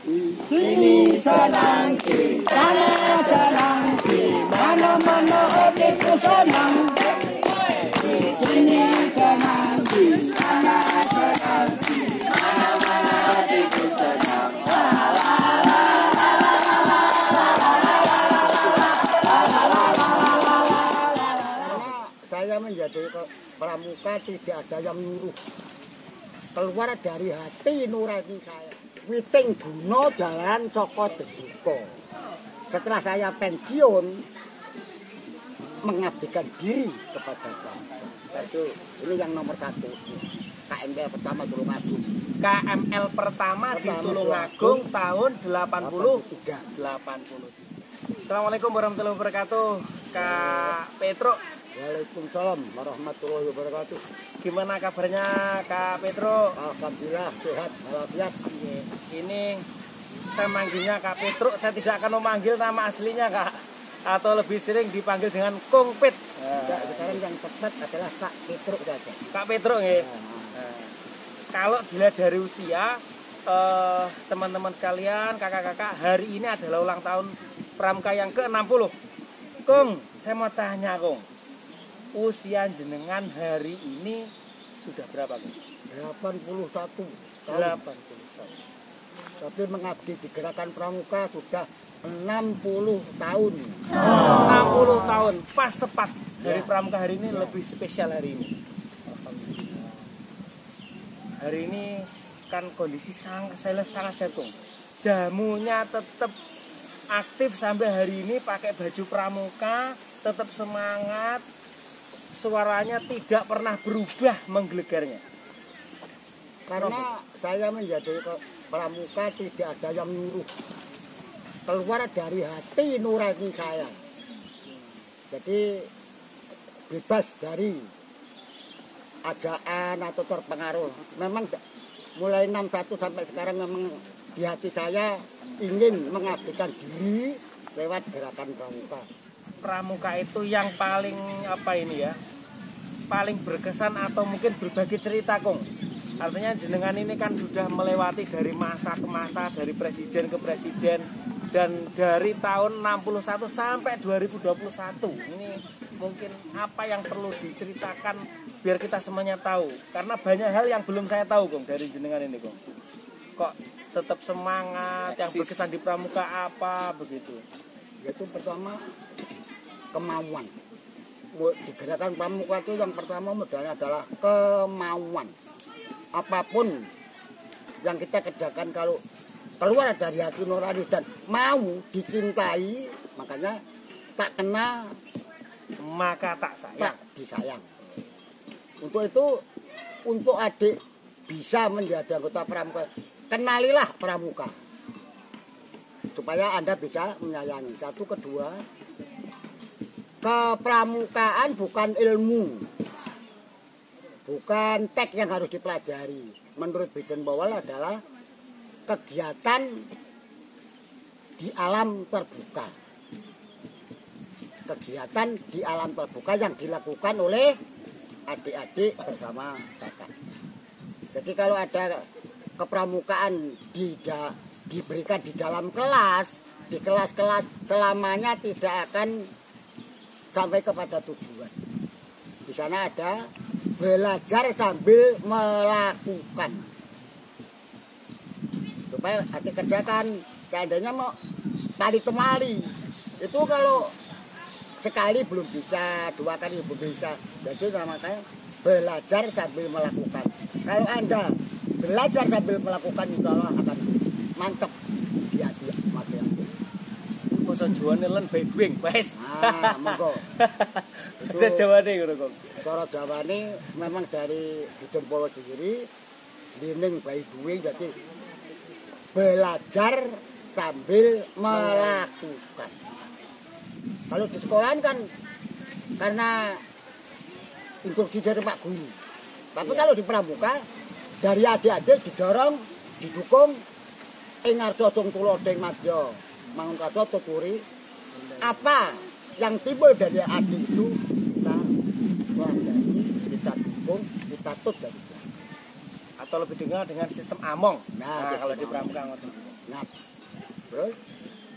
Sini senang, di sana senang, di mana-mana hatiku senang. Di sini senang, di sana senang, di mana-mana hatiku senang. Saya menjadi pramuka tidak ada yang nyuruh, keluar dari hati nurani saya. Witing Buno Jalan Soko Deduko. Setelah saya pensiun, mengabdikan diri kepada bangsa. Itu ini yang nomor 1. KML pertama Tulungagung. KML pertama di Tulungagung tahun 80. Assalamualaikum warahmatullahi wabarakatuh, Kak Petro. Waalaikumsalam warahmatullahi wabarakatuh. Gimana kabarnya Kak Petro? Alhamdulillah sehat walafiat. Ini saya manggilnya Kak Petro, saya tidak akan memanggil nama aslinya Kak, atau lebih sering dipanggil dengan Kong Pet. Ya, sekarang yang tepat adalah Kak Petro saja. Kak Petro nggih. Kalau dilihat dari usia teman-teman sekalian, kakak-kakak, hari ini adalah ulang tahun Pramuka yang ke-60. Kong, saya mau tanya Kong, usia jenengan hari ini sudah berapa Kong? 81 tahun. 81. Tapi mengabdi di Gerakan Pramuka sudah 60 tahun. 60 tahun, pas tepat. Hari Ya. Pramuka hari ini lebih spesial hari ini. Hari ini kan kondisi sangat sehat Kong. Jamunya tetap aktif sampai hari ini, pakai baju pramuka, tetap semangat. Suaranya tidak pernah berubah menggelegarnya. Karena saya menjadi pramuka tidak ada yang nyuruh, keluar dari hati nurani saya. Jadi bebas dari ajakan atau terpengaruh. Memang mulai 61 sampai sekarang memang di hati saya ingin mengabdikan diri lewat Gerakan Pramuka. Pramuka itu yang paling paling berkesan atau mungkin berbagi cerita Kong. Artinya jenengan ini kan sudah melewati dari masa ke masa, dari presiden ke presiden, dan dari tahun 61 sampai 2021. Ini mungkin apa yang perlu diceritakan biar kita semuanya tahu, karena banyak hal yang belum saya tahu Kong dari jenengan ini Kong. Kok tetap semangat, yang berkesan di pramuka apa begitu? Yaitu pertama kemauan. Di Gerakan Pramuka itu yang pertama modalnya adalah kemauan. Apapun yang kita kerjakan kalau keluar dari hati nurani dan mau dicintai, makanya tak kenal maka tak sayang. tak disayang. Untuk itu, untuk adik bisa menjadi anggota pramuka, kenalilah pramuka supaya Anda bisa menyayangi. Satu, kedua, kepramukaan bukan ilmu, bukan teks yang harus dipelajari. Menurut Biden Bawal adalah kegiatan di alam terbuka. Kegiatan di alam terbuka yang dilakukan oleh adik-adik bersama kakak. Jadi kalau ada kepramukaan diberikan di dalam kelas, di kelas-kelas selamanya tidak akan sampai kepada tujuan. Di sana ada belajar sambil melakukan. Supaya adik kerjakan, seandainya mau tali temali, itu kalau sekali belum bisa, 2 kali belum bisa. Jadi namanya belajar sambil melakukan. Kalau Anda belajar sambil melakukan, insya Allah akan mantap di hati Mas Yati. Basa Jawane len bae-buing, wis. Monggo. Basa Jawane ngono kok. Cara Jawane memang dari Biden Bawal sendiri lining bae-buing, jadi belajar sambil melakukan. Kalau di sekolahan kan karena instruksi dari Pak Guru. Tapi kalau di pramuka dari adik-adik didorong, didukung, ingarjo sung tulodeng madya, mangun kaso tuturi. Apa yang timbul dari adik itu kita pelajari, kita dukung, kita tut dari. Atau lebih dengar dengan sistem among. Nah, Kalau sistem di pramuka ngoten. Nah, terus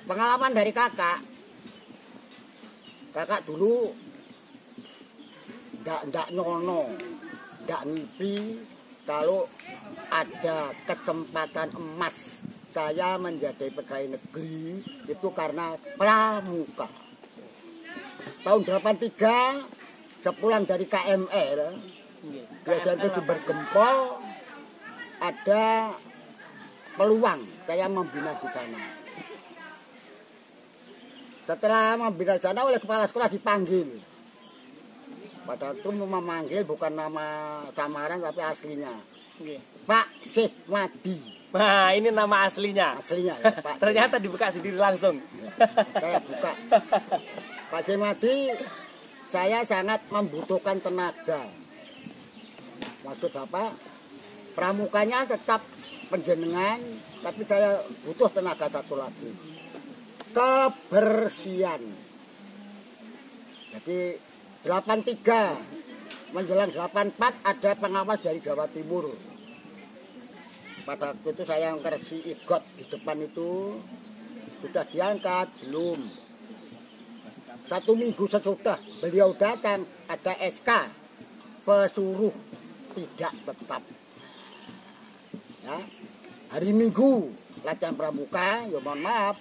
pengalaman dari kakak dulu nggak nyono, nggak ngipi kalau ada kesempatan emas saya menjadi pegawai negeri itu karena pramuka. Tahun 83 sepulang dari KML di SMP Sumber Gempol ada peluang saya membina di sana. Setelah membina di sana oleh kepala sekolah dipanggil. Pada itu memanggil bukan nama samaran tapi aslinya. Pak Sihmadi. Nah, ini nama aslinya. Aslinya ya, Pak. Ternyata dibuka sendiri langsung. Ya, saya buka. Pak Sihmadi, saya sangat membutuhkan tenaga. Maksud Bapak, pramukanya tetap penjenengan, tapi saya butuh tenaga satu lagi. Kebersihan. Jadi 83 menjelang 84 ada pengawas dari Jawa Timur. Pada waktu itu saya ngersi igot di depan itu sudah diangkat belum. 1 minggu sesudah beliau datang ada SK pesuruh tidak tetap. Ya, hari Minggu latihan pramuka, ya mohon maaf.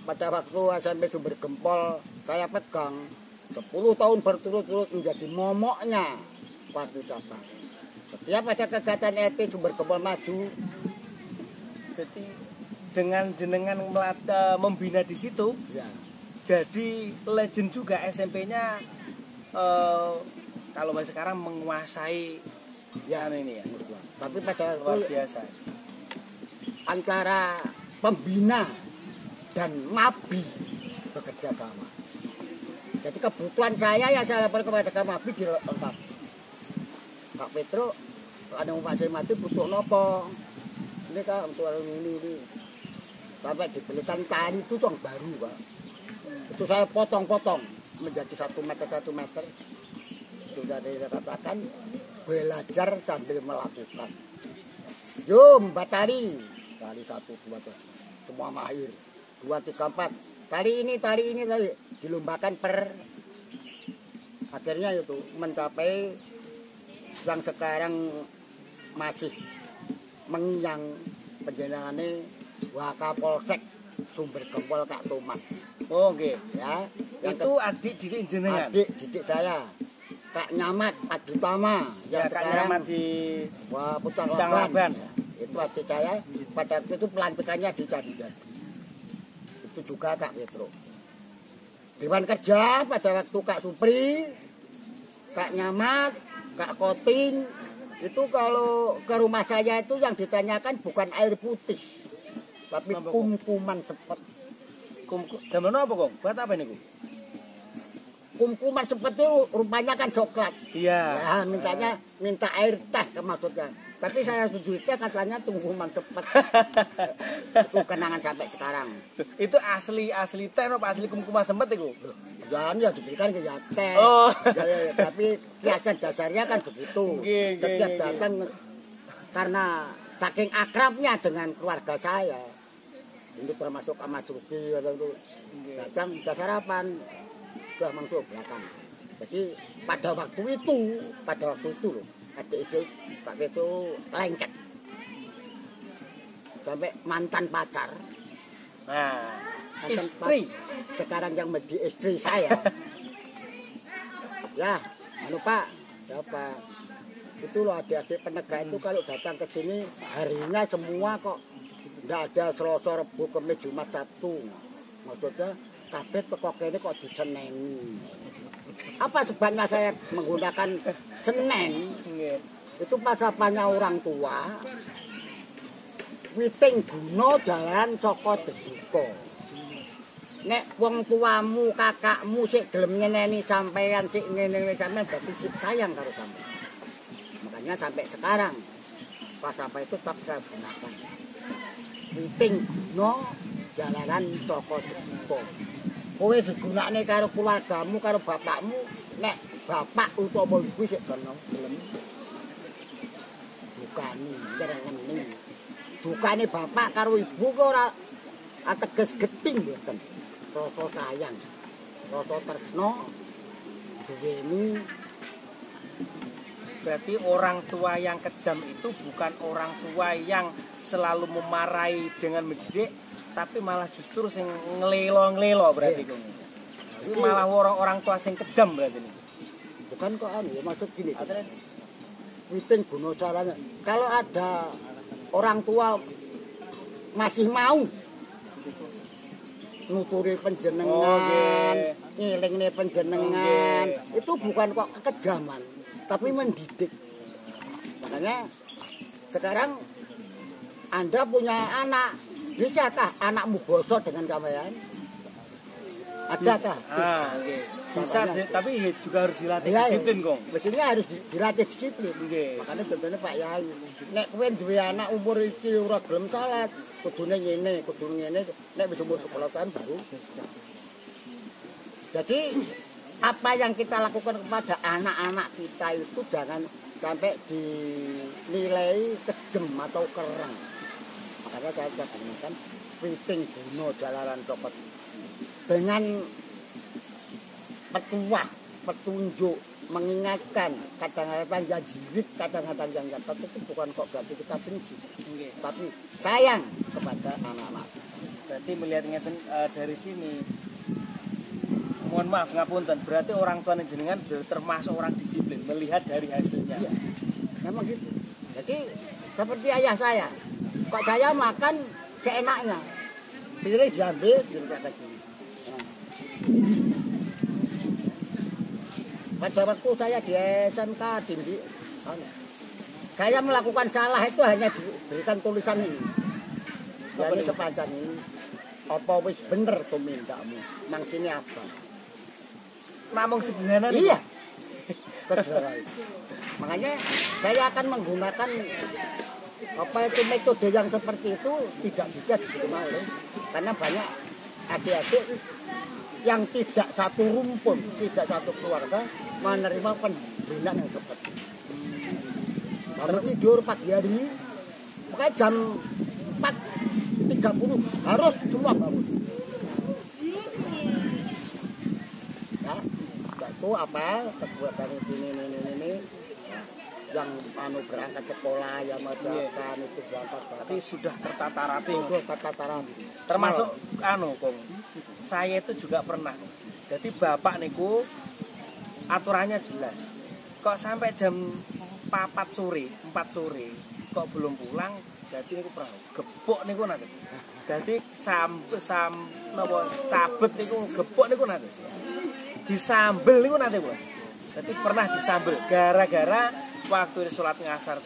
Pada waktu SMP Sumber Gempol saya pegang 10 tahun berturut-turut menjadi momoknya waktu cabang. Setiap ada kegiatan RT Sumber Gempol maju. Jadi dengan jenengan membina di situ, Ya. jadi legend juga SMP-nya. Kalau sekarang menguasai Ya ini ya. Tapi pada Luar waktu biasa. antara pembina dan nabi bekerja sama. Jadi kebutuhan saya ya saya lapor kepada Kak Mabi dilengkapi. Kak Petro, ada Pak Sihmadi butuh nopo. Ini Kak untuk ini. Sampai dibelikan tali itu yang baru Pak. Itu saya potong-potong menjadi 1 meter 1 meter. Sudah saya katakan belajar sambil melakukan. Yo Mbak tali 1, 2, 3, semua mahir. 2, 3, 4. Tali ini dilombakan per akhirnya itu mencapai yang sekarang masih mengyang penjenengannya Wakapolsek Sumber Gempol Kak Thomas. Oh, oke. Ya, Itu adik didik jenengan. adik didik saya Kak Nyamat Aditama yang Ya, Kak sekarang Nyamat di Wah Putar Putar Laban. Laban. Itu adik saya pada waktu itu pelantikannya di Candi-Candi. Itu juga Kak Petro. Dewan Kerja pada waktu Kak Supri, Kak Nyamat, Kak Kotin, itu kalau ke rumah saya itu yang ditanyakan bukan air putih, tapi Apa, Kong? kumkuman cepet. Damen apa, Kong? Buat apa ini, Kong? Kumkuman cepet itu rupanya kan coklat. Iya. Ya, minta air teh maksudnya. Tapi saya setuju teh katanya kumkuman cepet. Itu kenangan sampai sekarang. Itu asli teh apa asli kumkuman sempet itu? Jangan ya diberikan ke ya teh. Oh. Ya, tapi kiasan dasarnya kan begitu. Nggih, Setiap nggih, datang karena saking akrabnya dengan keluarga saya. Ini termasuk Mas Ruki atau itu datang udah sarapan, udah masuk belakang. Jadi pada waktu itu loh, adik itu Pak itu lengket sampai mantan pacar. Nah, Mantan istri. sekarang yang menjadi istri saya. Ya, Pak, siapa? Itu loh adik-adik penegak itu kalau datang ke sini harinya semua kok. Nggak ada Selasa, Rebo, Kamis, Jumat, Sabtu. Maksudnya kabeh teko kene kok diseneni. Apa sebabnya saya menggunakan Senen? Itu pasapannya orang tua. Witing Guno jalan Soko Deduko. Nek wong tuamu, kakakmu sik gelem nyeneni sampean sik ngene-ngene sampean berarti sik sayang karo sampean. Makanya sampai sekarang pas apa itu tetap saya gunakan. Witing Guno jalanan Soko Deduko. Kowe digunakne karo keluargamu, karo bapakmu, nek bapak utawa ibu sik kena gelem dukani, nyeneni. dukane bapak karo ibu kok ora ateges geding mboten. Rasa sayang, rasa tresno duweni. Berarti orang tua yang kejam itu bukan orang tua yang selalu memarahi dengan mendidik, tapi malah justru sing ngelelo-ngelelo berarti kok. Itu malah orang tua sing kejam berarti ini. Bukan kok ya maksud gini. Witing guna caranya. Kalau ada orang tua masih mau nuturi penjenengan, ngilingne penjenengan, itu bukan kok kekejaman, tapi mendidik. Makanya sekarang Anda punya anak, bisakah anakmu bosok dengan sampean? Adakah? Bisa, tapi juga harus dilatih disiplin, Kong. Mestinya harus dilatih disiplin. Makanya contohnya Pak Yai, nek kowe duwe anak umur iki ora gelem salat, kudune ngene, nek wis umur 10 tahun baru. Jadi apa yang kita lakukan kepada anak-anak kita itu jangan sampai dinilai kejem atau kereng. Makanya saya sudah gunakan witing guna jalanan copot dengan petunjuk, mengingatkan, kadang-kadang yang jirit, kadang-kadang yang nyatet itu bukan kok berarti kita benci, tapi sayang kepada anak-anak. Berarti melihatnya dari sini, mohon maaf ngapunten, berarti orang tua jenengan termasuk orang disiplin melihat dari hasilnya. Iya, memang gitu. Jadi seperti ayah saya, kok saya makan seenaknya, piring diambil, diletakkan lagi. Pada waktu saya di SMK saya melakukan salah itu hanya diberikan tulisan ini. Jadi sepanjang ini. Apa wis bener tuh mintamu? Nang sini apa? Namung sederhana. Iya. Sederhana itu. Makanya saya akan menggunakan apa itu metode yang seperti itu tidak bisa diterima oleh karena banyak adik-adik yang tidak satu rumpun, tidak satu keluarga menerima pembinaan yang seperti itu. Kalau tidur pagi hari, makanya jam 4.30 harus semua bangun. Nah, itu apa? Perbuatan ini yang berangkat sekolah, yang madrasah itu berangkat. Tapi sudah tertata rapi. Sudah tertata rapi. Termasuk Kong. Saya itu juga pernah. Jadi bapak niku aturannya jelas. Kok sampai jam 4 sore kok belum pulang, jadi niku perahu gepok niku nanti. Jadi cabut niku gepok niku nanti. Disambel niku nanti, Bu. Jadi pernah disambel gara-gara waktu sholat ngasar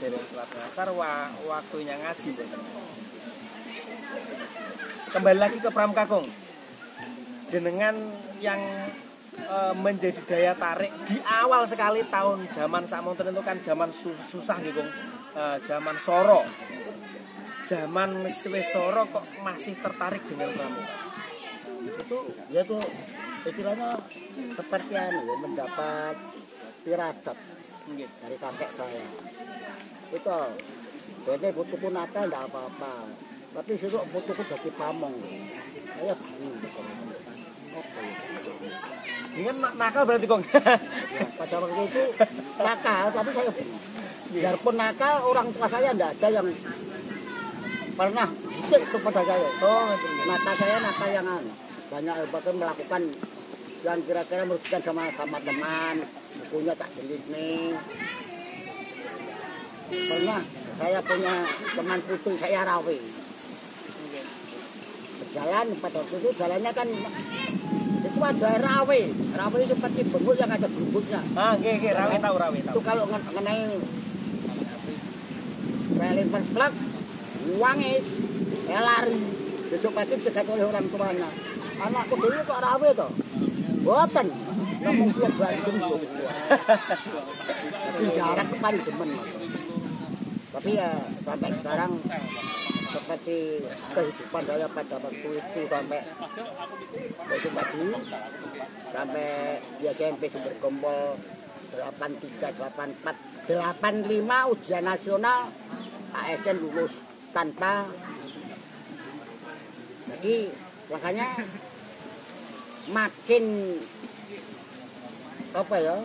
waktunya ngaji, Bu. Kembali lagi ke Pram Kakung. Jenengan yang menjadi daya tarik di awal sekali tahun zaman sakmonten itu kan zaman susah nih, Kong. Zaman Soro. Zaman wis Soro kok masih tertarik dengan pramuka. Itu ya tuh istilahnya seperti mendapat firasat dari kakek saya. Itu jadi butuhku nakal enggak apa-apa. Tapi suruh butuhku jadi pamong. Saya bingung. Ini nakal berarti, Kong. Pada waktu itu nakal, tapi saya biarpun nakal, orang tua saya tidak ada yang pernah didik kepada saya. Nakal saya nakal yang banyak bahkan melakukan yang kira-kira merugikan sama teman, bukunya tak beli nih. Pernah saya punya teman putu saya rawi. Berjalan pada waktu itu jalannya kan itu ada rawe itu seperti bengus yang ada berumputnya. Rawe tahu. Itu kalau mengenai saya lempar plak, wangis, saya lari. Besok pagi dicegat oleh orang tuanya. Anakku dulu kok rawe toh? Boten. Ngomong dia bantu. Tapi jarak paling demen. Tapi ya sampai sekarang seperti kehidupan saya pada waktu itu sampai itu tadi sampai di SMP Sumber Gempol 83, 84, 85 ujian nasional ASN lulus tanpa. Jadi makanya makin apa ya,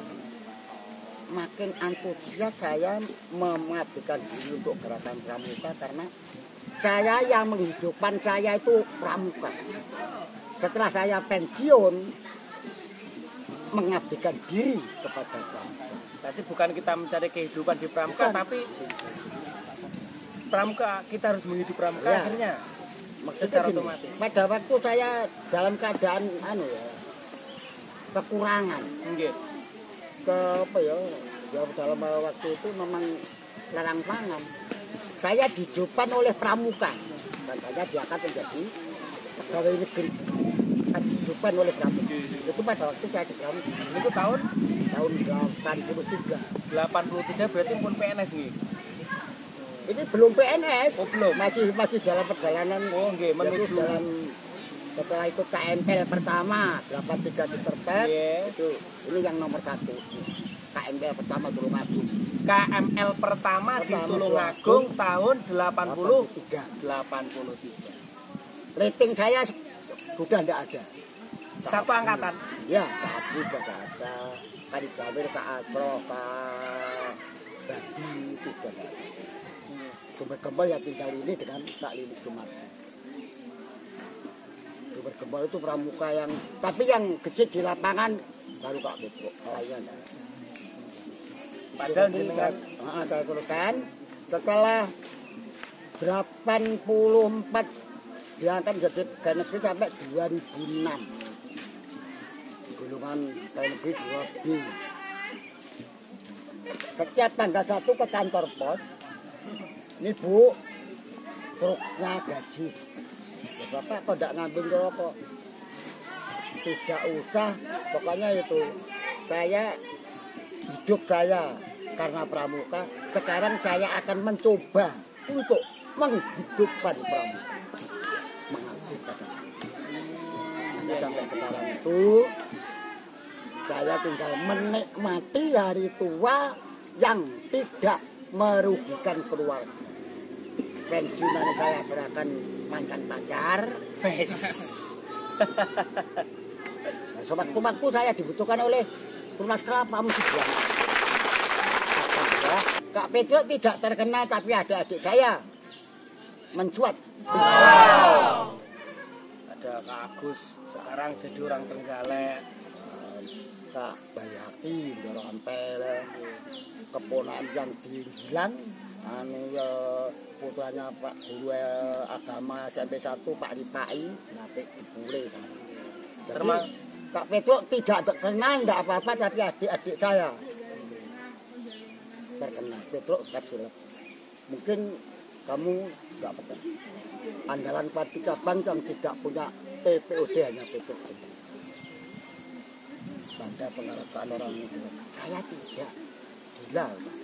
makin antusias saya mengabdikan diri untuk gerakan pramuka karena saya yang menghidupkan saya itu pramuka. Setelah saya pensiun mengabdikan diri kepada pramuka. Berarti bukan kita mencari kehidupan di pramuka, Bukan. tapi pramuka kita harus menghidupi pramuka Ya. akhirnya Maksudnya secara gini, otomatis. pada waktu saya dalam keadaan kekurangan Nggih. ke apa ya, dalam waktu itu memang larang pangan. Saya dihidupkan oleh pramuka. Katanya dia akan menjadi pegawai negeri. Dihidupkan oleh pramuka. Itu pada waktu saya di pramuka. Itu tahun 83. 83 berarti pun PNS nggih. Ini belum PNS. Oh, belum. Masih dalam perjalanan. Oh nggih, Yaitu menuju dalam setelah itu KMPL pertama 83 di Tertek. Iya. Itu ini yang nomor 1. KMPL pertama Tulungagung. KML pertama di Pertama, Tulungagung tahun 83. 83. Rating saya sudah tidak ada. Satu angkatan. Ya, tapi sudah tidak ada. Kali Jawir, Kak Asro, Kak Badi itu sudah tidak ada. Sumber Gembal yang tinggal ini dengan Kak Lilik Sumardi. Sumber Gembal itu pramuka yang, tapi yang kecil di lapangan baru Kak Petro. Lainnya enggak. Padahal jenengan Saya teruskan setelah 84 diangkat jadi pegawai negeri sampai 2006. Golongan pegawai negeri 2B. Setiap tanggal 1 ke kantor pos. Ini Bu, truknya gaji. Ya, Bapak kok tidak ngambil rokok? Tidak usah, pokoknya itu. Saya hidup saya karena pramuka. Sekarang saya akan mencoba untuk menghidupkan pramuka. Mengabdikan. Sampai sekarang itu saya tinggal menikmati hari tua yang tidak merugikan keluarga. Pensiunan saya serahkan mantan pacar. Nah, sewaktu-waktu saya dibutuhkan oleh Tunas Kelapa mesti bilang. Kak Petro tidak terkenal tapi adik-adik saya mencuat. ada Kak Agus sekarang jadi orang Trenggalek. Kak Bayati, Ndoro Ampel, keponakan yang dihilang, ya putranya Pak Guru Agama SMP 1 Pak Ripai, nanti dipulih. Jadi Kak Petro tidak terkenal, tidak apa-apa, tapi adik-adik saya terkenal. Petro Kapsul. Mungkin kamu nggak percaya. Andalan Pati Cabang yang tidak punya PPOD hanya Petro. Pada pengertian orang itu, saya tidak gila, Pak.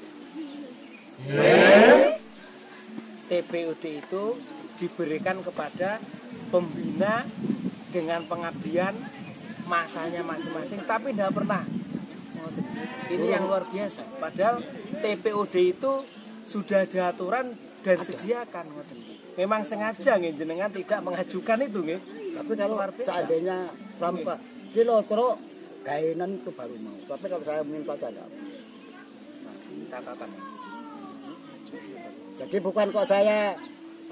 TPUD itu diberikan kepada pembina dengan pengabdian masanya masing-masing, tapi tidak pernah. Ini yang luar biasa. Padahal TPUD itu sudah ada aturan dan disediakan. Memang sengaja nggih jenengan tidak mengajukan itu nggih. Tapi kalau seandainya pramuka kilo terus gainan itu baru mau. Tapi kalau saya minta saja. Catatan. Jadi bukan kok saya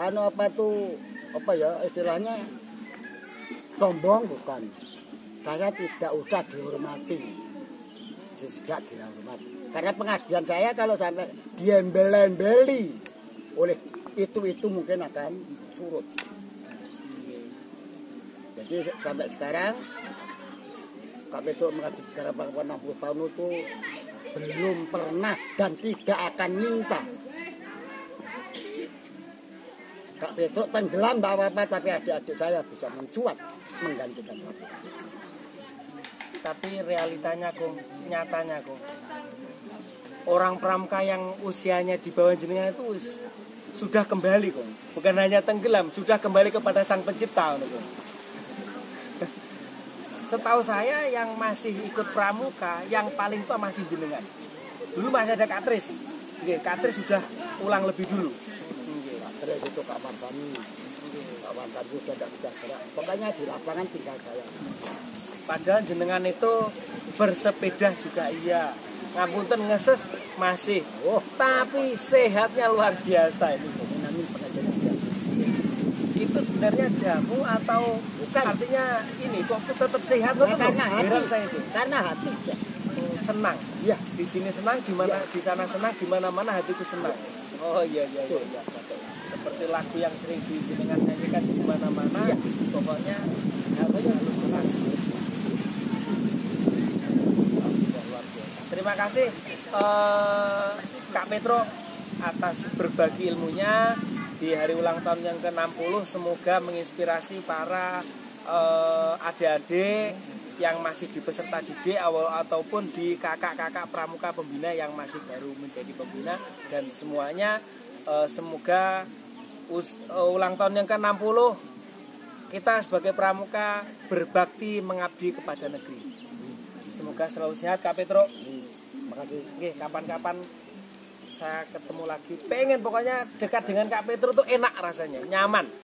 apa tuh apa ya istilahnya sombong, bukan. Saya tidak usah dihormati. Tidak dihormati. Karena pengabdian saya kalau sampai diembel-embeli oleh itu mungkin akan surut. Jadi sampai sekarang Kak Petro mengabdi Garabang 60 tahun itu belum pernah dan tidak akan minta. Kak Petro tenggelam tak apa-apa, tapi adik-adik saya bisa mencuat menggantikan Kak Petro. Tapi realitanya Kung, nyatanya Kung, orang pramuka yang usianya di bawah jenengan itu sudah kembali Kung. Bukan hanya tenggelam, sudah kembali kepada Sang Pencipta Kung. Setahu saya yang masih ikut pramuka, yang paling tua masih jenengan. Dulu masih ada Katris. Katris sudah pulang lebih dulu. Terus itu Kak Wardani. Kak Wardani sudah tidak bisa gerak. Pokoknya di lapangan tinggal saya. Padahal jenengan itu bersepeda juga iya. Ngapunten ngeses masih. Oh, Tapi sehatnya luar biasa ini. ini pengajaran dia. Itu sebenarnya jamu atau Bukan. artinya ini kok tetap sehat Nah, tuh? karena hati. Heran saya itu. Karena hati ya. Senang. Iya. Di sini senang, di mana di sana senang, di mana-mana hatiku senang. Oh iya. Seperti lagu yang sering dijenengan nyanyikan di mana-mana. Iya. Pokoknya harus senang. Luar biasa. Terima kasih Kak Petro atas berbagi ilmunya di hari ulang tahun yang ke-60. Semoga menginspirasi para adik-adik yang masih di peserta didik awal ataupun di kakak-kakak pramuka pembina yang masih baru menjadi pembina, dan semuanya semoga ulang tahun yang ke-60 kita sebagai pramuka berbakti mengabdi kepada negeri. Semoga selalu sehat Kak Petro. Makasih. Oke, kapan-kapan saya ketemu lagi. Pengen pokoknya dekat dengan Kak Petro tuh enak rasanya, nyaman.